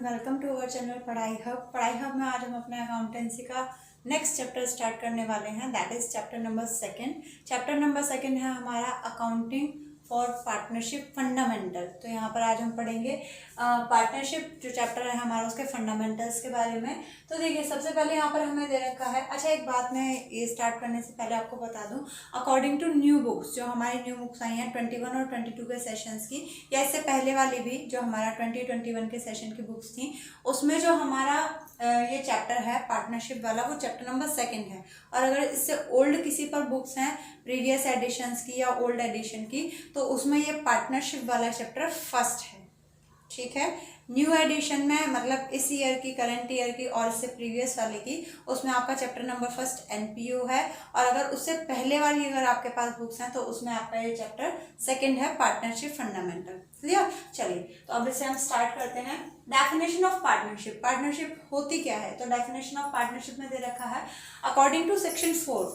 Welcome to our channel पढ़ाई hub में आज हम अपने अकाउंटेंसी का नेक्स्ट चैप्टर स्टार्ट करने वाले हैं। That is chapter number second है हमारा अकाउंटिंग फॉर पार्टनरशिप फंडामेंटल। तो यहाँ पर आज हम पढ़ेंगे पार्टनरशिप जो चैप्टर है हमारा उसके फंडामेंटल्स के बारे में। तो देखिए सबसे पहले यहाँ पर हमें दे रखा है। अच्छा, एक बात मैं ये स्टार्ट करने से पहले आपको बता दूँ, अकॉर्डिंग टू न्यू बुक्स जो हमारी न्यू बुक्स आई हैं 21 और 22 के सेशंस की, या इससे पहले वाली भी जो हमारा 2021 के सेशन की बुक्स थी, उसमें जो हमारा ये चैप्टर है पार्टनरशिप वाला वो चैप्टर नंबर 2 है। और अगर इससे ओल्ड किसी पर बुक्स हैं प्रीवियस एडिशंस की या ओल्ड एडिशन की, तो उसमें ये पार्टनरशिप वाला चैप्टर फर्स्ट है। ठीक है, न्यू एडिशन में मतलब इस ईयर की, करंट ईयर की और इससे प्रीवियस वाले की, उसमें आपका चैप्टर नंबर फर्स्ट एनपीओ है। और अगर उससे पहले वाली अगर आपके पास बुक्स हैं तो उसमें आपका ये चैप्टर 2 है पार्टनरशिप फंडामेंटल। क्लियर? चलिए तो अब इसे हम स्टार्ट करते हैं। डेफिनेशन ऑफ पार्टनरशिप, पार्टनरशिप होती क्या है? तो डेफिनेशन ऑफ पार्टनरशिप में दे रखा है, according to section 4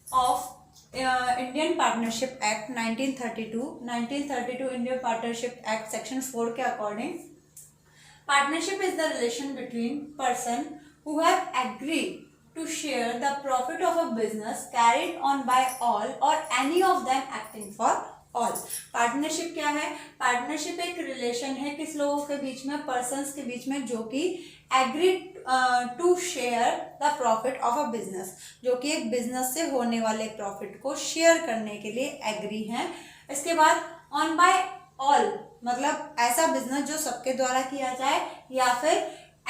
of Indian partnership act 1932 Indian partnership act section 4 के according partnership is the relation between person who have agreed to share the profit of a business carried on by all or any of them acting for all। Partnership क्या है? Partnership एक relation है किस लोगों के बीच में, persons के बीच में, जो कि agreed to share the profit of a business, जो कि एक बिजनेस से होने वाले प्रॉफिट को शेयर करने के लिए एग्री हैं। इसके बाद ऑन बाय ऑल मतलब ऐसा बिजनेस जो सबके द्वारा किया जाए, या फिर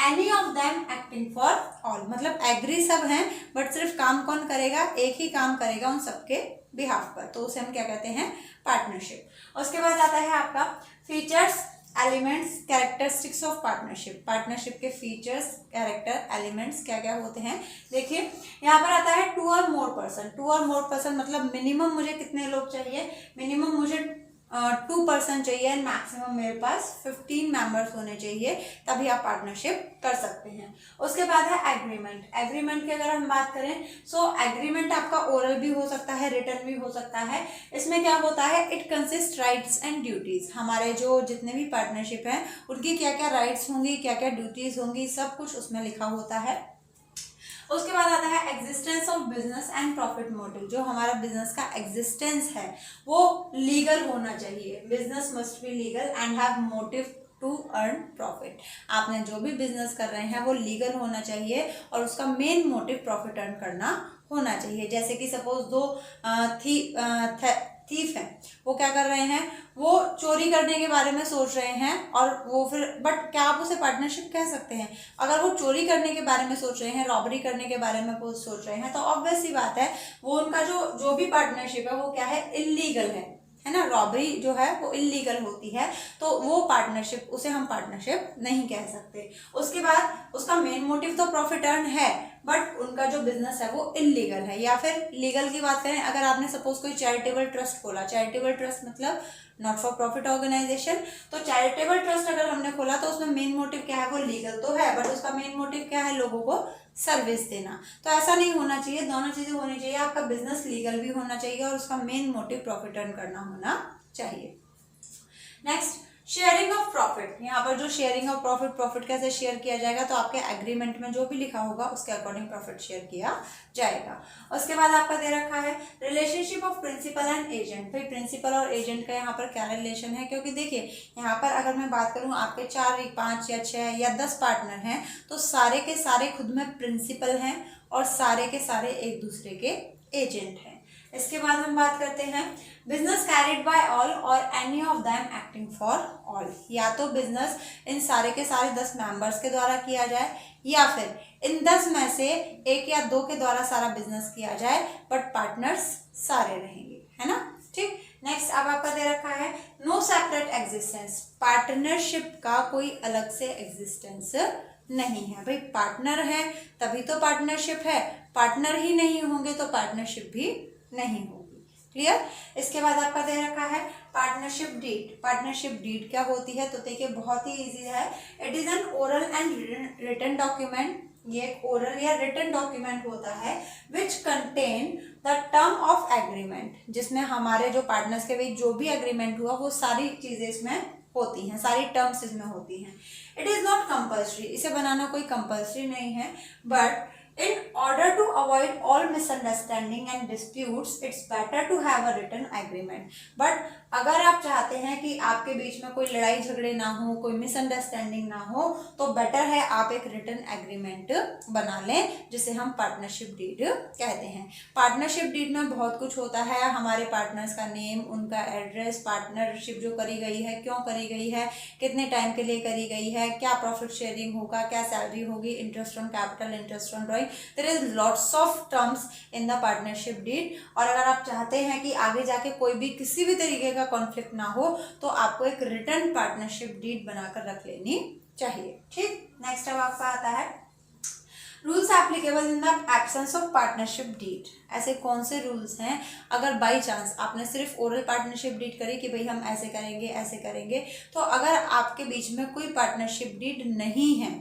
any of them acting for all मतलब एग्री सब हैं बट सिर्फ काम कौन करेगा? एक ही काम करेगा उन सबके बिहाफ पर, तो उसे हम क्या कहते हैं? पार्टनरशिप। उसके बाद आता है आपका features, elements, characteristics of partnership. Partnership के फीचर्स, कैरेक्टर, एलिमेंट्स क्या क्या होते हैं? देखिए यहाँ पर आता है 2 और मोर पर्सन मतलब मिनिमम मुझे कितने लोग चाहिए? मिनिमम मुझे 2 पर्सन चाहिए, मैक्सिमम मेरे पास 15 मेंबर्स होने चाहिए, तभी आप पार्टनरशिप कर सकते हैं। उसके बाद है एग्रीमेंट की अगर हम बात करें, सो एग्रीमेंट आपका ओरल भी हो सकता है, रिटन भी हो सकता है। इसमें क्या होता है? It consist rights and duties. हमारे जो जितने भी पार्टनरशिप हैं उनकी क्या क्या राइट्स होंगी, क्या क्या ड्यूटीज होंगी, सब कुछ उसमें लिखा होता है। उसके बाद आता है existence of business and profit motive. जो हमारा बिजनेस का एग्जिस्टेंस है वो लीगल होना चाहिए। Business must be legal and have motive to earn profit. आपने जो भी बिजनेस कर रहे हैं वो लीगल होना चाहिए और उसका मेन मोटिव प्रॉफिट अर्न करना होना चाहिए। जैसे कि सपोज दो थीफ है, वो क्या कर रहे हैं? वो चोरी करने के बारे में सोच रहे हैं और वो फिर, बट क्या आप उसे पार्टनरशिप कह सकते हैं? अगर वो चोरी करने के बारे में सोच रहे हैं, रॉबरी करने के बारे में सोच रहे हैं, तो ऑब्वियस सी बात है वो उनका जो भी पार्टनरशिप है वो क्या है? इल्लीगल है ना। रॉबरी जो है वो इल्लीगल होती है, तो वो पार्टनरशिप, उसे हम पार्टनरशिप नहीं कह सकते। उसके बाद उसका मेन मोटिव तो प्रॉफिट अर्न है बट उनका जो बिजनेस है वो इल्लीगल है। या फिर लीगल की बात करें, अगर आपने सपोज कोई चैरिटेबल ट्रस्ट खोला, चैरिटेबल ट्रस्ट मतलब नॉट फॉर प्रॉफिट ऑर्गेनाइजेशन, तो चैरिटेबल ट्रस्ट अगर हमने खोला तो उसमें मेन मोटिव क्या है? वो लीगल तो है बट उसका मेन मोटिव क्या है? लोगों को सर्विस देना। तो ऐसा नहीं होना चाहिए, दोनों चीजें होनी चाहिए। आपका बिजनेस लीगल भी होना चाहिए और उसका मेन मोटिव प्रॉफिट अर्न करना होना चाहिए। Next, sharing of profit. यहाँ पर जो शेयरिंग ऑफ प्रॉफिट कैसे शेयर किया जाएगा? तो आपके एग्रीमेंट में जो भी लिखा होगा उसके अकॉर्डिंग प्रॉफिट शेयर किया जाएगा। उसके बाद आपका दे रखा है relationship of principal and agent. भाई प्रिंसिपल और एजेंट का यहाँ पर क्या रिलेशन है? क्योंकि देखिए यहाँ पर अगर मैं बात करूँ, आपके 4, 5 या 6 या 10 पार्टनर हैं, तो सारे के सारे खुद में प्रिंसिपल हैं और सारे के सारे एक दूसरे के एजेंट हैं। इसके बाद हम बात करते हैं बिजनेस कैरिड बाय ऑल और any of them acting for all. या तो बिजनेस इन सारे के सारे 10 मेंबर्स के द्वारा किया जाए, या फिर इन 10 में से 1 या 2 के द्वारा सारा बिजनेस किया जाए बट पार्टनर्स सारे रहेंगे, है ना। ठीक, नेक्स्ट अब आपका दे रखा है नो सेपरेट एग्जिस्टेंस। पार्टनरशिप का कोई अलग से एग्जिस्टेंस नहीं है। भाई पार्टनर है तभी तो पार्टनरशिप है, पार्टनर ही नहीं होंगे तो पार्टनरशिप भी नहीं होगी। क्लियर? इसके बाद आपका दे रखा है पार्टनरशिप डीड। पार्टनरशिप डीड क्या होती है? तो देखिए बहुत ही इजी है। It is an oral and written document. ये एक ओरल या रिटन डॉक्यूमेंट होता है which contain the term of agreement, जिसमें हमारे जो पार्टनर्स के बीच जो भी एग्रीमेंट हुआ वो सारी चीजें इसमें होती हैं, सारी टर्म्स इसमें होती हैं। इट इज़ नॉट कंपल्सरी, इसे बनाना कोई कंपल्सरी नहीं है, but in order to avoid all misunderstanding and disputes it's better to have a written agreement। but अगर आप चाहते हैं कि आपके बीच में कोई लड़ाई झगड़े ना हो, कोई मिसअंडरस्टैंडिंग ना हो, तो बेटर है आप एक रिटन एग्रीमेंट बना लें, जिसे हम पार्टनरशिप डीड कहते हैं। पार्टनरशिप डीड में बहुत कुछ होता है, हमारे पार्टनर्स का नेम, उनका एड्रेस, पार्टनरशिप जो करी गई है क्यों करी गई है, कितने टाइम के लिए करी गई है, क्या प्रॉफिट शेयरिंग होगा, क्या सैलरी होगी, interest on capital, interest on drawing, there is lots of terms in the partnership deed. और अगर आप चाहते हैं कि आगे जाके कोई भी किसी भी तरीके का कॉन्फ्लिक्ट ना हो, तो आपको एक रिटन पार्टनरशिप डीड बनाकर रख लेनी चाहिए। ठीक, नेक्स्ट अब आपका आता है rules applicable in the absence of partnership deed. ऐसे कौन से रूल्स हैं अगर बाई चांस आपने सिर्फ ओरल पार्टनरशिप डीड करी कि भाई हम ऐसे करेंगे ऐसे करेंगे, तो अगर आपके बीच में कोई पार्टनरशिप डीड नहीं है,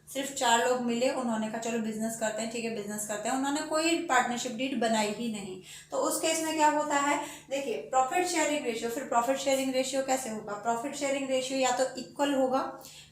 सिर्फ 4 लोग मिले, उन्होंने कहा चलो बिजनेस करते हैं, ठीक है बिजनेस करते हैं, उन्होंने कोई पार्टनरशिप डीड बनाई ही नहीं, तो उस केस में क्या होता है, देखिए प्रॉफिट शेयरिंग रेशियो, फिर प्रॉफिट शेयरिंग रेशियो कैसे होगा, प्रॉफिट शेयरिंग रेशियो या तो इक्वल होगा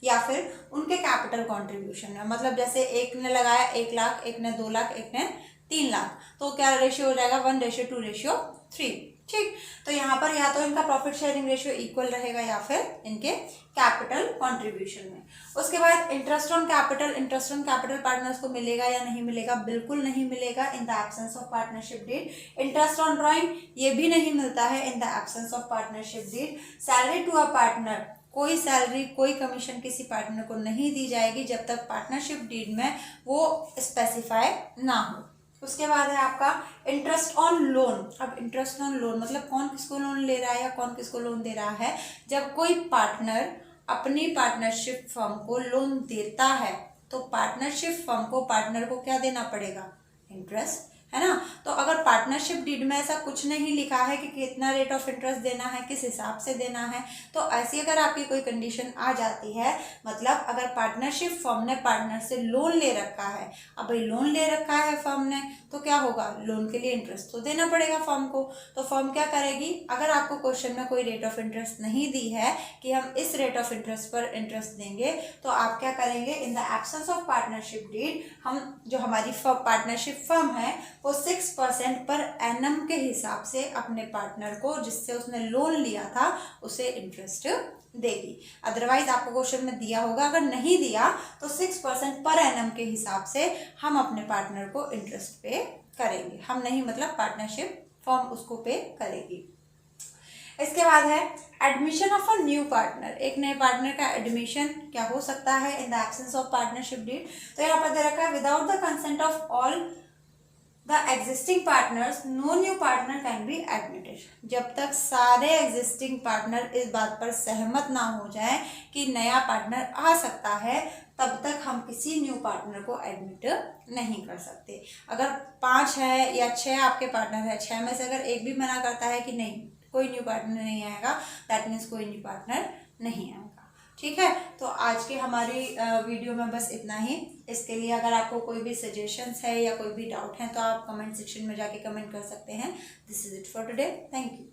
या फिर उनके कैपिटल कॉन्ट्रीब्यूशन है, मतलब जैसे एक ने लगाया 1 लाख, एक ने 2 लाख, एक ने 3 लाख, तो क्या रेशियो हो जाएगा 1:2:3। ठीक, तो यहाँ पर या तो इनका प्रॉफिट शेयरिंग रेशियो इक्वल रहेगा या फिर इनके कैपिटल कंट्रीब्यूशन में। उसके बाद interest on capital, interest on capital partners को मिलेगा या नहीं मिलेगा, बिल्कुल नहीं मिलेगा in the absence of partnership deed. Interest on drawing ये भी नहीं मिलता है in the absence of partnership deed. Salary to a partner, कोई सैलरी कोई कमीशन किसी पार्टनर को नहीं दी जाएगी जब तक पार्टनरशिप डीड में वो स्पेसिफाई ना हो। उसके बाद है आपका इंटरेस्ट ऑन लोन। अब इंटरेस्ट ऑन लोन मतलब कौन किसको लोन ले रहा है या कौन किसको लोन दे रहा है, जब कोई पार्टनर अपनी पार्टनरशिप फर्म को लोन देता है तो पार्टनरशिप फर्म को पार्टनर को क्या देना पड़ेगा, इंटरेस्ट, है ना। तो अगर पार्टनरशिप डीड में ऐसा कुछ नहीं लिखा है कि कितना रेट ऑफ इंटरेस्ट देना है, किस हिसाब से देना है, तो ऐसी अगर आपकी कोई कंडीशन आ जाती है, मतलब अगर पार्टनरशिप फर्म ने पार्टनर से लोन ले रखा है, अब भाई लोन ले रखा है फर्म ने, तो क्या होगा, लोन के लिए इंटरेस्ट तो देना पड़ेगा फर्म को। तो फर्म क्या करेगी, अगर आपको क्वेश्चन में कोई रेट ऑफ इंटरेस्ट नहीं दी है कि हम इस रेट ऑफ इंटरेस्ट पर इंटरेस्ट देंगे, तो आप क्या करेंगे, in the absence of partnership deed हम जो हमारी पार्टनरशिप फर्म है वो 6% पर एनम के हिसाब से अपने पार्टनर को जिससे उसने लोन लिया था उसे इंटरेस्ट देगी। अदरवाइज आपको क्वेश्चन में दिया होगा, अगर नहीं दिया तो 6% पर एनम के हिसाब से हम अपने पार्टनर को इंटरेस्ट पे करेंगे, हम नहीं मतलब पार्टनरशिप फर्म उसको पे करेगी। इसके बाद है admission of a new partner. एक नए पार्टनर का एडमिशन क्या हो सकता है in the absence of partnership deed. तो यहाँ पर दे रखा है without the consent of all the existing partners no new partner can be admitted. जब तक सारे एग्जिस्टिंग पार्टनर इस बात पर सहमत ना हो जाए कि नया पार्टनर आ सकता है, तब तक हम किसी न्यू पार्टनर को एडमिट नहीं कर सकते। अगर 5 है या 6 आपके पार्टनर है, 6 में से अगर एक भी मना करता है कि नहीं कोई न्यू पार्टनर नहीं आएगा, दैट मीन्स कोई न्यू पार्टनर नहीं आएगा। ठीक है, तो आज की हमारी वीडियो में बस इतना ही। इसके लिए अगर आपको कोई भी सजेशंस है या कोई भी डाउट है तो आप कमेंट सेक्शन में जाके कमेंट कर सकते हैं। This is it for today, thank you.